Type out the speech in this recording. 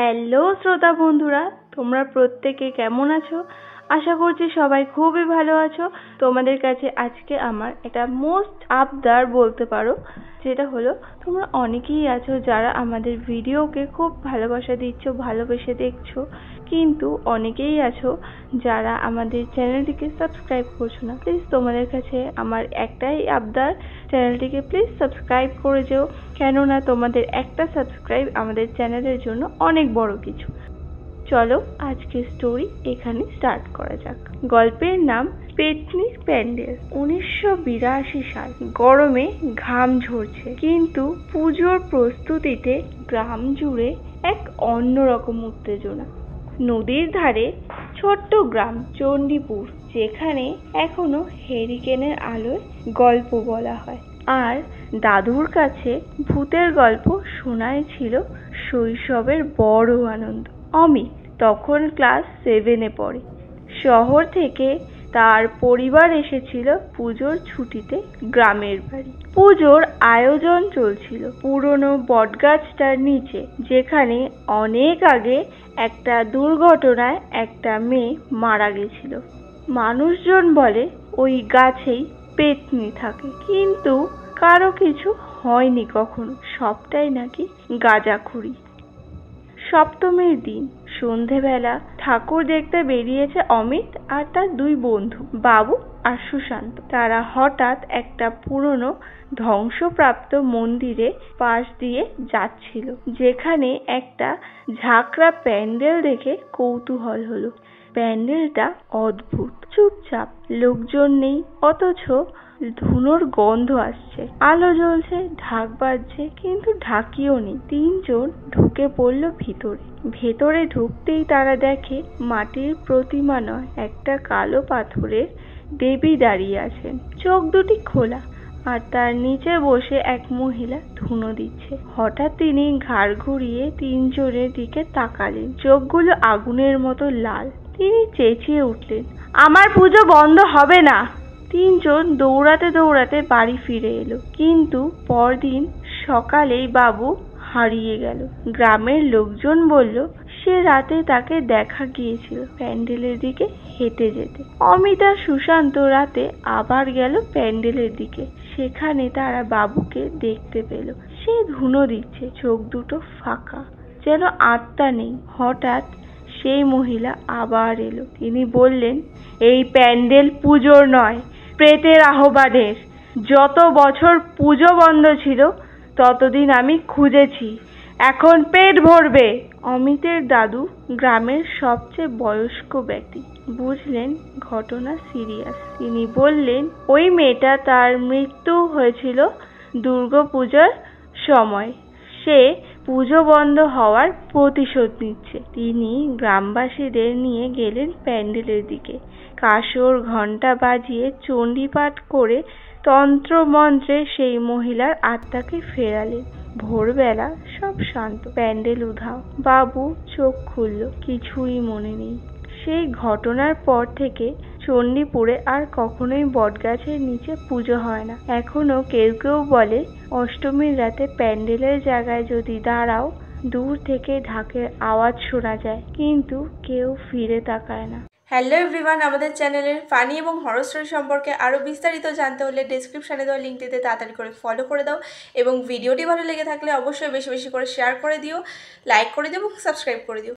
Hello শ্রোতা বন্ধুরা, তোমরা প্রত্যেকে কেমন আছো? আশা করছি সবাই খুবই ভালো আছো। তোমাদের কাছে আজকে আমার একটা মোস্ট আবদার বলতে পারো, যেটা হলো তোমরা অনেকেই আছো যারা আমাদের ভিডিওকে খুব ভালোবাসা দিচ্ছ, ভালোবেসে দেখছো, কিন্তু অনেকেই আছো যারা আমাদের চ্যানেলটিকে সাবস্ক্রাইব করছো না। প্লিজ তোমাদের কাছে আমার একটাই আবদার, চ্যানেলটিকে প্লিজ সাবস্ক্রাইব করে যেও, কেননা তোমাদের একটা সাবস্ক্রাইব আমাদের চ্যানেলের জন্য অনেক বড় কিছু। চলো আজকের স্টোরি এখানে স্টার্ট করা যাক। গল্পের নাম পেতনির প্যান্ডেল। 1982 সাল। গরমে ঘাম ঝরছে, কিন্তু পুজোর প্রস্তুতিতে গ্রাম জুড়ে এক অন্যরকম উত্তেজনা। নদীর ধারে ছোট্ট গ্রাম চণ্ডীপুর, যেখানে এখনো হেরিকেনের আলোয় গল্প বলা হয়, আর দাদুর কাছে ভূতের গল্প শোনাই ছিল শৈশবের বড় আনন্দ। অমিত তখন ক্লাস 7-এ পড়ে। শহর থেকে তার পরিবার এসেছিল পুজোর ছুটিতে গ্রামের বাড়ি। পুজোর আয়োজন চলছিল পুরনো বটগাছটার নিচে, যেখানে অনেক আগে একটা দুর্ঘটনায় একটা মেয়ে মারা গেছিল। মানুষজন বলে ওই গাছেই পেতনি থাকে, কিন্তু কারো কিছু হয়নি কখনো, সবটাই নাকি গাঁজাখুরি। সপ্তমীর দিন সন্ধেবেলা ঠাকুর দেখতে বেরিয়েছে অমিত আর তার দুই বন্ধু, বাবু আর সুশান্ত। তারা হঠাৎ একটা পুরনো ধ্বংসপ্রাপ্ত মন্দিরে পাশ দিয়ে যাচ্ছিল, যেখানে একটা ঝাঁকড়া প্যান্ডেল দেখে কৌতূহল হলো। প্যান্ডেলটা অদ্ভুত, চুপচাপ, লোকজন নেই, অথচ ধুনোর গন্ধ আসছে। আলো জ্বলছে, ঢাক বাজছে, কিন্তু ঢাকিও নেই। তিনজন ঢুকে পড়ল ভিতরে। ভেতরে ঢুকতেই তারা দেখে মাটির প্রতিমা নয়, একটা কালো পাথরের দেবী দাঁড়িয়ে আছেন, চোখ দুটি খোলা, আর তার নিচে বসে এক মহিলা ধুনো দিচ্ছে। হঠাৎ তিনি ঘাড় ঘুরিয়ে তিনজনের দিকে তাকালেন, চোখগুলো আগুনের মতো লাল। তিনি চেঁচিয়ে উঠলেন, আমার পুজো বন্ধ হবে না। তিনজন দৌড়াতে দৌড়াতে বাড়ি ফিরে এলো, কিন্তু পরদিন সকালেই বাবু হারিয়ে গেল। গ্রামের লোকজন বলল সে রাতে তাকে দেখা গিয়েছিল প্যান্ডেলের দিকে হেঁটে যেতে। অমিত আর সুশান্ত রাতে আবার গেল প্যান্ডেলের দিকে। সেখানে তারা বাবুকে দেখতে পেল। সে ধুনো দিচ্ছে, চোখ দুটো ফাঁকা, যেন আত্মা নেই। হঠাৎ সেই মহিলা আবার এলো। তিনি বললেন, এই প্যান্ডেল পুজোর নয়, প্রেতের আহ্বানের। যত বছর পুজো বন্ধ ছিল ততদিন আমি খুঁজেছি, এখন পেট ভরবে। অমিতের দাদু গ্রামের সবচেয়ে বয়স্ক ব্যক্তি, বুঝলেন ঘটনা সিরিয়াস। তিনি বললেন, ওই মেয়েটা, তার মৃত্যু হয়েছিল দুর্গাপূজার সময়। সে পুজো বন্ধ হওয়ার প্রতিশোধ নিচ্ছে। তিনি গ্রামবাসীদের নিয়ে গেলেন প্যান্ডেলের দিকে। কাসর ঘণ্টা বাজিয়ে চণ্ডীপাঠ করে তন্ত্র মন্ত্রে সেই মহিলার আত্মাকে ফেরালেন। ভোরবেলা সব শান্ত, প্যান্ডেল উধাও। বাবু চোখ খুলল, কিছুই মনে নেই। সেই ঘটনার পর থেকে চণ্ডীপুরে আর কখনোই বটগাছের নিচে পুজো হয় না। এখনো কেউ কেউ বলে, অষ্টমীর রাতে প্যান্ডেলের জায়গায় যদি দাঁড়াও, দূর থেকে ঢাকের আওয়াজ শোনা যায়, কিন্তু কেউ ফিরে তাকায় না। হ্যালো এভরিওয়ান, আমাদের চ্যানেলের ফানি এবং হরর স্টোরি সম্পর্কে আরও বিস্তারিত জানতে হলে ডেসক্রিপশানে দেওয়া লিঙ্কটিতে তাড়াতাড়ি করে ফলো করে দাও, এবং ভিডিওটি ভালো লেগে থাকলে অবশ্যই বেশি বেশি করে শেয়ার করে দিও, লাইক করে দিও এবং সাবস্ক্রাইব করে দিও।